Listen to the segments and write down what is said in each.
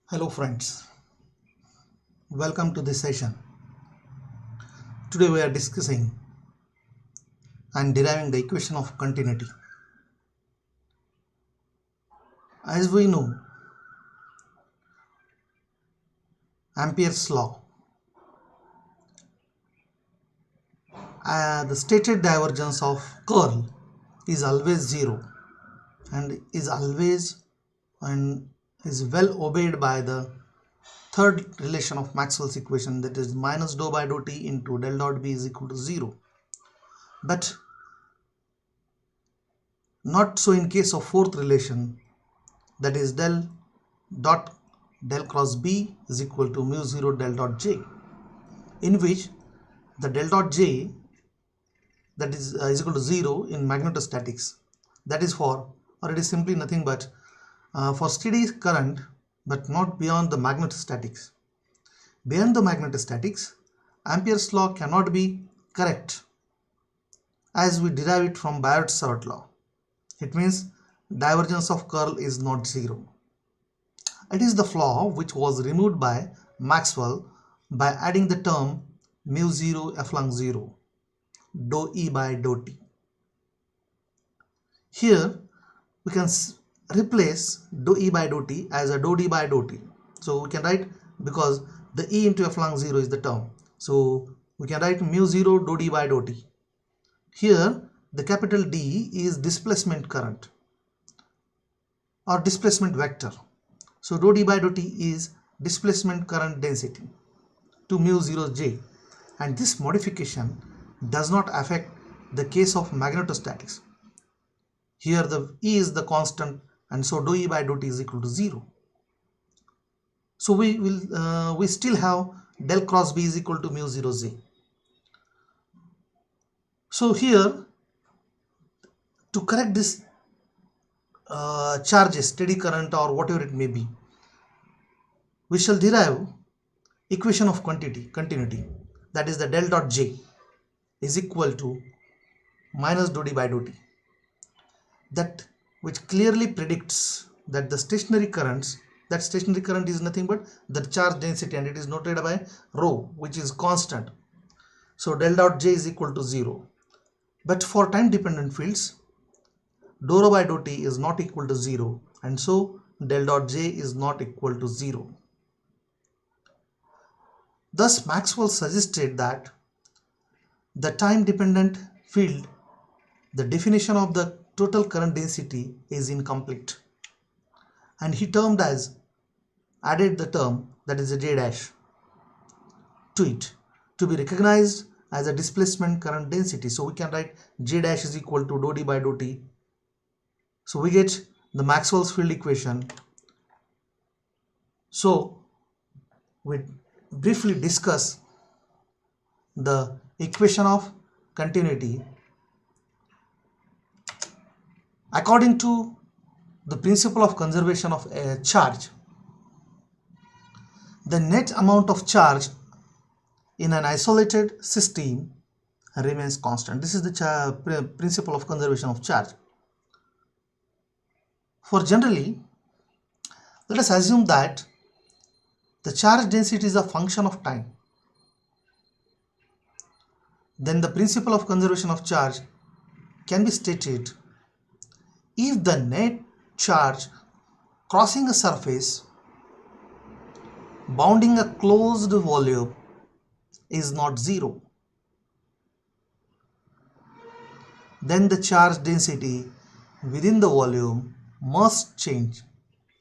Hello friends, welcome to this session. Today we are discussing and deriving the equation of continuity. As we know, Ampere's law, the stated divergence of curl is always zero and is well obeyed by the third relation of Maxwell's equation, that is minus dou by dou t into del dot b is equal to 0. But not so in case of fourth relation, that is del cross b is equal to mu 0 del dot j, in which the del dot j that is equal to 0 in magnetostatics. That is for, or it is simply nothing but for steady current, but not beyond the magnetostatics. Beyond the magnetostatics, Ampere's law cannot be correct as we derive it from Biot-Savart law. It means divergence of curl is not zero. It is the flaw which was removed by Maxwell by adding the term mu 0 epsilon 0 dou E by dou t. Here we can replace dou E by dou t as a dou d by dou t. So we can write, because the E into epsilon 0 is the term, so we can write mu 0 dou d by dou t. Here the capital D is displacement current or displacement vector. So dou d by dou t is displacement current density to mu 0 j, and this modification does not affect the case of magnetostatics. Here the E is the constant, and so dou E by dou t is equal to 0. So we still have del cross B is equal to mu 0 j. So here, to correct this charges, steady current or whatever it may be, we shall derive equation of continuity, that is the del dot j is equal to minus dou d by dou t, that which clearly predicts that the stationary current is nothing but the charge density, and it is noted by rho, which is constant. So del dot j is equal to 0. But for time dependent fields, dou rho by dou t is not equal to 0, and so del dot j is not equal to 0. Thus Maxwell suggested that the time dependent field, the definition of the total current density is incomplete, and he added the term, that is a j dash, to it to be recognized as a displacement current density. So we can write j dash is equal to dou d by dou t. So we get the Maxwell's field equation. So we briefly discuss the equation of continuity. According to the principle of conservation of a charge, the net amount of charge in an isolated system remains constant. This is the principle of conservation of charge. For generally, let us assume that the charge density is a function of time. Then the principle of conservation of charge can be stated if the net charge crossing a surface bounding a closed volume is not zero, then the charge density within the volume must change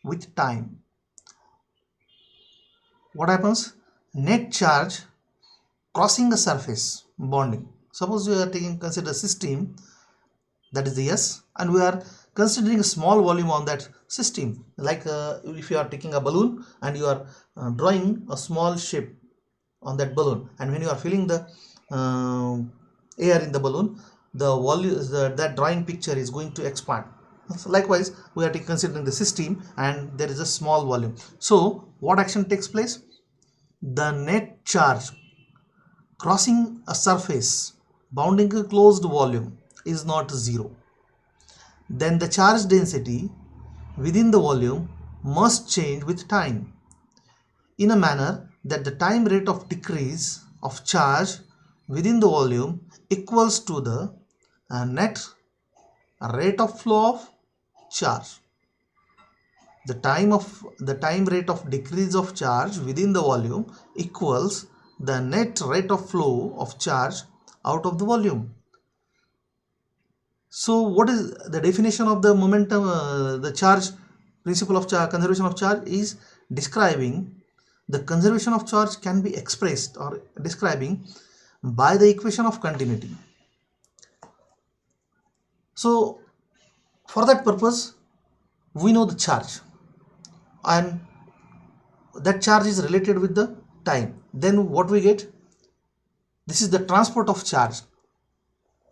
with time. What happens? Net charge crossing a surface bonding. Suppose we are consider system, that is the S, and we are considering a small volume on that system, like if you are taking a balloon and you are drawing a small shape on that balloon, and when you are filling the air in the balloon, the volume, that drawing picture is going to expand. So likewise, we are considering the system and there is a small volume. So what action takes place? The net charge crossing a surface bounding a closed volume is not zero. Then the charge density within the volume must change with time. in a manner that the time rate of decrease of charge within the volume equals to the net rate of flow of charge. The time rate of decrease of charge within the volume equals the net rate of flow of charge out of the volume. So what is the definition of the momentum, the charge principle of conservation of charge is describing the conservation of charge can be expressed or describing by the equation of continuity. So for that purpose we know the charge, and that charge is related with the time. Then what we get, this is the transport of charge,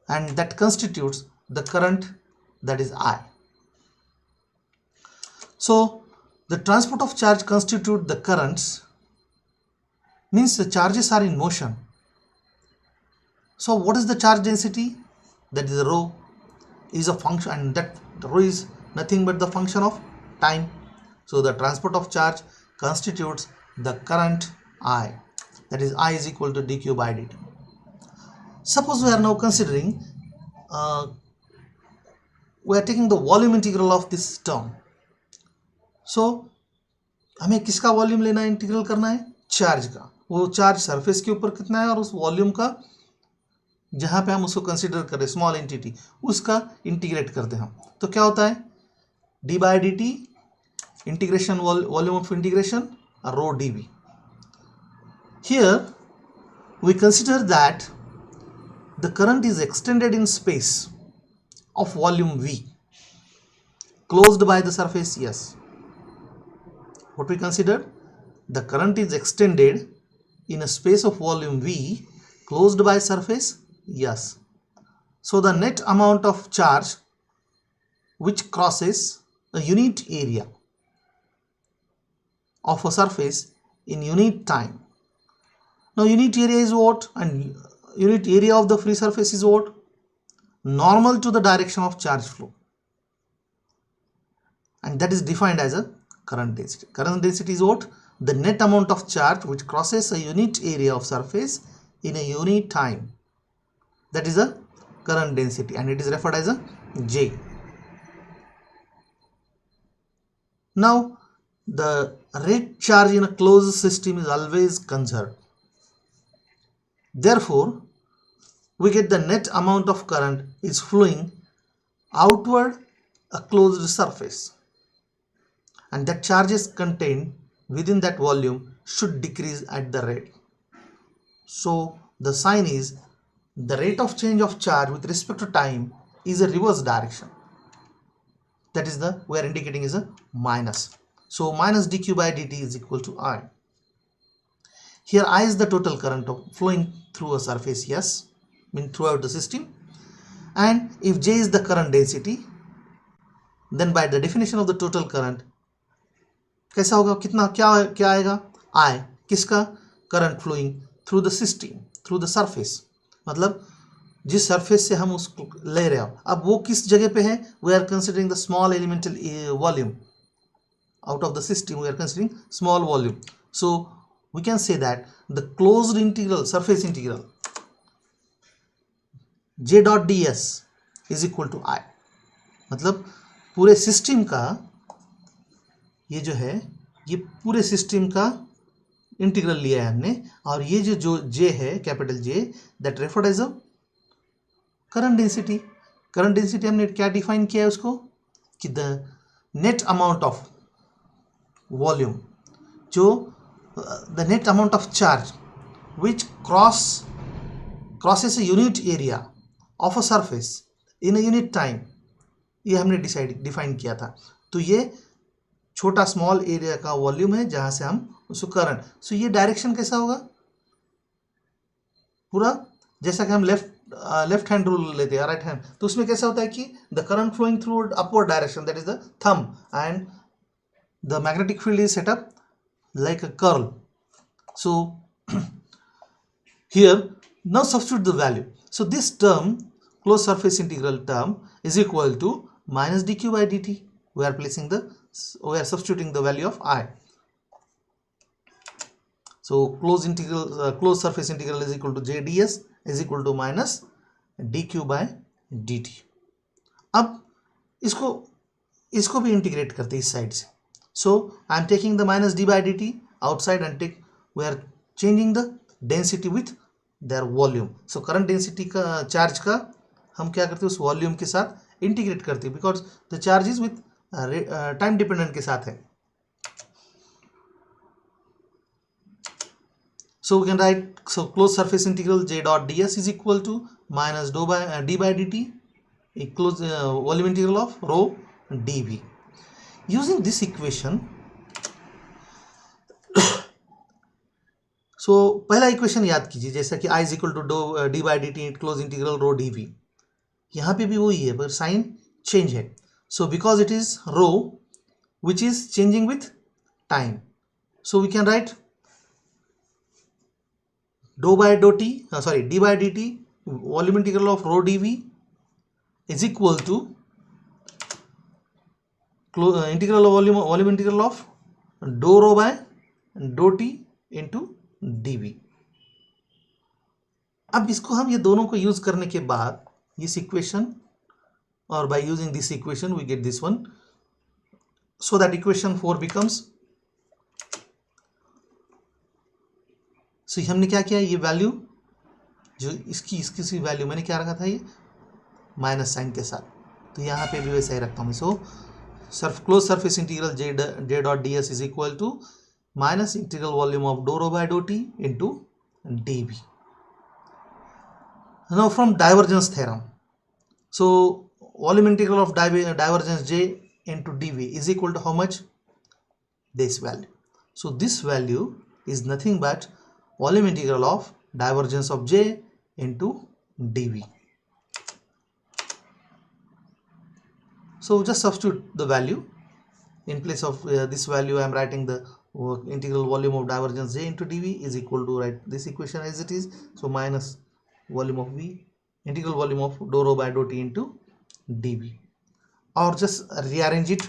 and that constitutes the current, that is I. So the transport of charge constitute the currents, means the charges are in motion. So what is the charge density? That is rho, is a function, and that rho is nothing but the function of time. So the transport of charge constitutes the current I, that is I is equal to dq by dt. Suppose we are now considering we are taking the volume integral of this term. So हमें किसका volume लेना है, integral करना है charge का. वो charge surface के ऊपर कितना है और उस वॉल्यूम का जहाँ पे हम उसको कंसीडर करें स्मॉल एंटिटी, उसका इंटीग्रेट करते हैं हम. तो क्या होता है d by d t integration volume of integration rho d V. Here we consider that the current is extended in space of volume V closed by the surface S. What we consider, the current is extended in a space of volume V closed by surface S. So the net amount of charge which crosses a unit area of a surface in unit time. Now unit area is what, and unit area of the free surface is what? Normal to the direction of charge flow, and that is defined as a current density. Current density is what? The net amount of charge which crosses a unit area of surface in a unit time. That is a current density, and it is referred as a J. Now the rate charge in a closed system is always conserved. Therefore we get the net amount of current is flowing outward a closed surface, and that charges contained within that volume should decrease at the rate. So the sign is the rate of change of charge with respect to time is a reverse direction. That is the, we are indicating is a minus. So minus dq by dt is equal to I. Here I is the total current of flowing through a surface S, mean throughout the system, and if J is the current density, then by the definition of the total current कैसा होगा, कितना क्या आएगा I, किसका, current flowing through the system, through the surface, मतलब जिस surface से हम उसको ले रहे हो. अब वो किस जगह पे है, we are considering the small elemental volume out of the system, we are considering small volume. So we can say that the closed integral, surface integral J dot d S is equal to I. मतलब पूरे system का ये जो है, ये पूरे system का integral लिया है हमने, और ये जो J है capital J, that referred as a current density. Current density हमने क्या डिफाइन किया है उसको, कि the net amount of volume, जो the net amount of charge which crosses a unit area of a surface in a unit time, ये हमने define किया था. तो ये छोटा स्मॉल एरिया का वॉल्यूम है जहां से हम उसको करंट. सो ये डायरेक्शन कैसा होगा, पूरा जैसा कि हम लेफ्ट हैंड रूल लेते हैं, राइट हैंड, तो उसमें कैसा होता है कि the current flowing through upward direction, that is the thumb, and the magnetic field is set up like a curl. So here now substitute the value. So this term, closed surface integral term, is equal to minus dq by dt. We are substituting the value of I. So closed surface integral is equal to j ds is equal to minus dq by dt. अब इसको भी integrate करते हैं इस side से. So I am taking the minus d by dt outside and we are changing the density with their volume. So current density का charge का हम क्या करते हैं उस वॉल्यूम के साथ इंटीग्रेट करते हैं because the charge is with time dependent के साथ है. So we can write, so closed surface integral j dot ds is equal to minus d by dt equals volume integral of rho dv. Using this equation, so पहला equation याद कीजिए जैसा कि i is equal to d by dt closed integral rho dv. यहाँ पे भी वही है पर साइन चेंज है. So because it is rho which is changing with time, so we can write d by dt volume integral of rho dv is equal to integral of volume integral of dou rho by dou t into dv. अब इसको हम ये दोनों को use करने के बाद इस इक्वेशन और by using this equation we get this one, so that equation 4 becomes, so हमने क्या किया, ये वैल्यू जो इसकी वैल्यू मैंने क्या रखा था ये माइनस साइन के साथ, तो यहाँ पे भी वैसा ही रखता हूँ. So close surface integral J dot d S is equal to minus integral volume of dou rho by dough t into d B. Now from divergence theorem, so volume integral of divergence J into d V is equal to how much, this value. So this value is nothing but volume integral of divergence of j into dv. So just substitute the value in place of this value. I am writing the integral volume of divergence j into dv is equal to, write this equation as it is, so minus volume of v integral volume of dou rho by dou t into dv, or just rearrange it,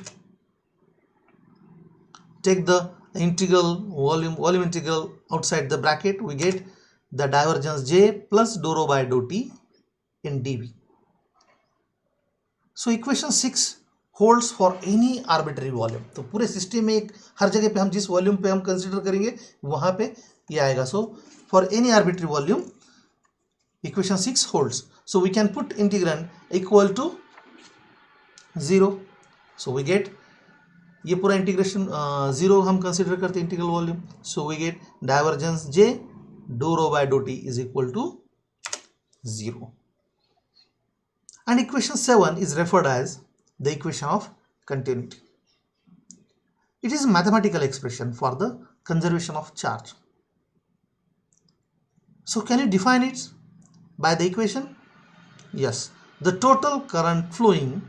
take the integral volume integral outside the bracket, we get the divergence j plus dou rho by dou t in dv. So equation 6 holds for any arbitrary volume. तो पूरे system में एक हर जगह पे हम जिस volume पे हम कंसीडर करेंगे वहां पे ये आएगा. So for any arbitrary volume equation 6 holds. So we can put integrand equal to 0. So we get, ये पूरा इंटीग्रेशन 0 हम कंसिडर करते हैं integral volume. So we get divergence j dou rho by dough t is equal to 0. And equation 7 is referred as the equation of continuity. It is mathematical expression for the conservation of charge. So can you define it by the equation? Yes, the total current flowing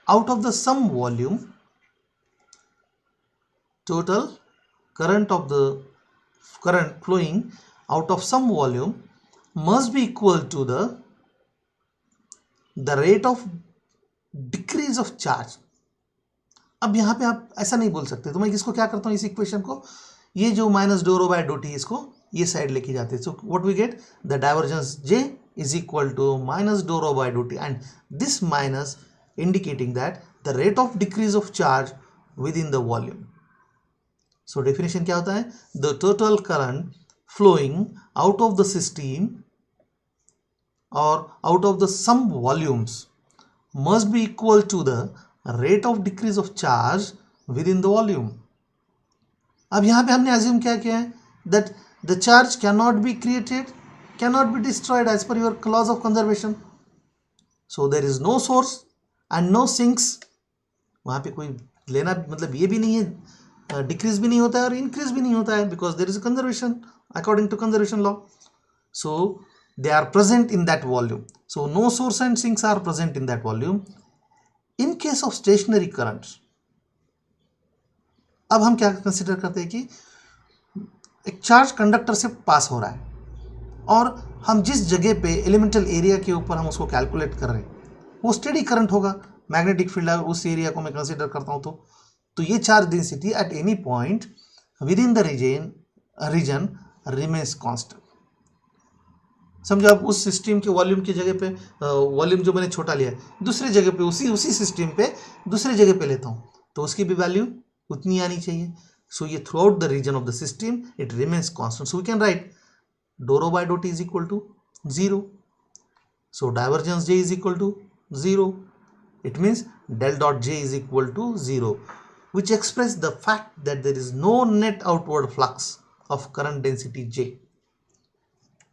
out of the some volume, total current flowing out of some volume must be equal to the rate of decrease of charge. अब यहाँ पे आप ऐसा नहीं बोल सकते, तो मैं इसको क्या करता हूँ, इस इक्वेशन को, ये जो minus dow rho by dough t इसको ये साइड लेके जाते हैं. So what we get, the divergence j is equal to minus dow rho by dough t, and this minus indicating that the rate of decrease of charge within the volume. So definition क्या होता है, the total current flowing out of the system और out of the sum volumes must be equal to the rate of decrease of charge within the volume. अब यहाँ पे हमने assume क्या किया है, that the charge can not be created, can not be destroyed as per your clause of conservation. So there is no source and no sinks. वहाँ पे कोई लेना, मतलब ये भी नहीं है, डिक्रीज भी नहीं होता है और इंक्रीज भी नहीं होता है, because there is a conservation according to conservation law. So they are present in that volume. So no source and sinks are present in that volume. In case of stationary currents, अब हम क्या consider करते हैं कि एक charge conductor से पास हो रहा है और हम जिस जगह पे एलिमेंटल एरिया के ऊपर हम उसको कैलकुलेट कर रहे हैं वो स्टेडी करंट होगा. मैग्नेटिक फील्ड अगर उस एरिया को मैं कंसिडर करता हूँ तो ये charge density at any point within the region region remains constant. समझो आप उस सिस्टम के वॉल्यूम की जगह पे वॉल्यूम जो मैंने छोटा लिया है दूसरी जगह पे उसी सिस्टम पे दूसरी जगह पे लेता हूँ तो उसकी भी वैल्यू उतनी आनी चाहिए। सो ये throughout the region of the system it remains constant. So we can write dou rho by dou t is equal to 0. So divergence J is equal to 0. It means del dot J is equal to 0, which expresses the fact that there is no net outward flux of current density J.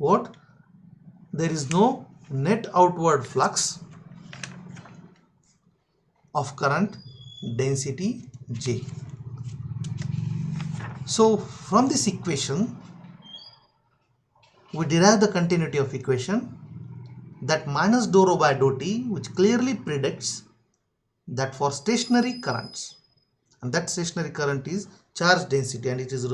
What? There is no net outward flux of current density J. So from this equation we derive the continuity of equation that minus dou rho by dou t, which clearly predicts that for stationary currents, and that stationary current is charge density and it is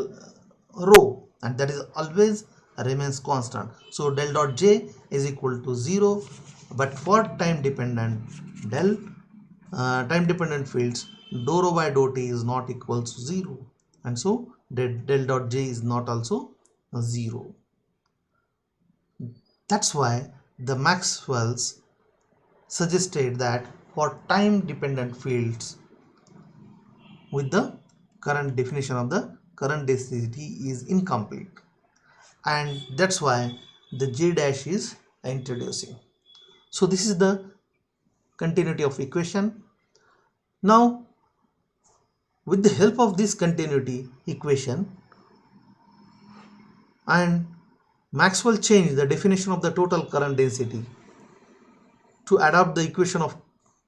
rho, and that is always remains constant. So del dot J is equal to 0, but for time dependent fields dou rho by dou t is not equal to 0, and so del dot J is not also 0. That's why the Maxwell's suggested that for time dependent fields with the current definition of the current density is incomplete, and that's why the J dash is introducing. So this is the continuity of equation. Now with the help of this continuity equation, and Maxwell changed the definition of the total current density to adopt the equation of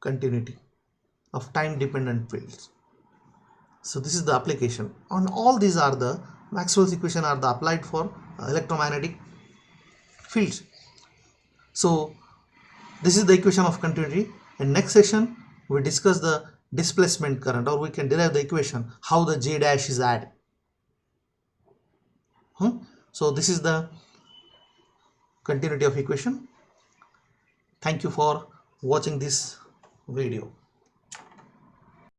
continuity of time dependent fields. So this is the application, and all these are the Maxwell's equation are the applied for electromagnetic fields. So this is the equation of continuity. In next session we discuss the displacement current, or we can derive the equation how the J dash is added. So this is the continuity of equation. Thank you for watching this video.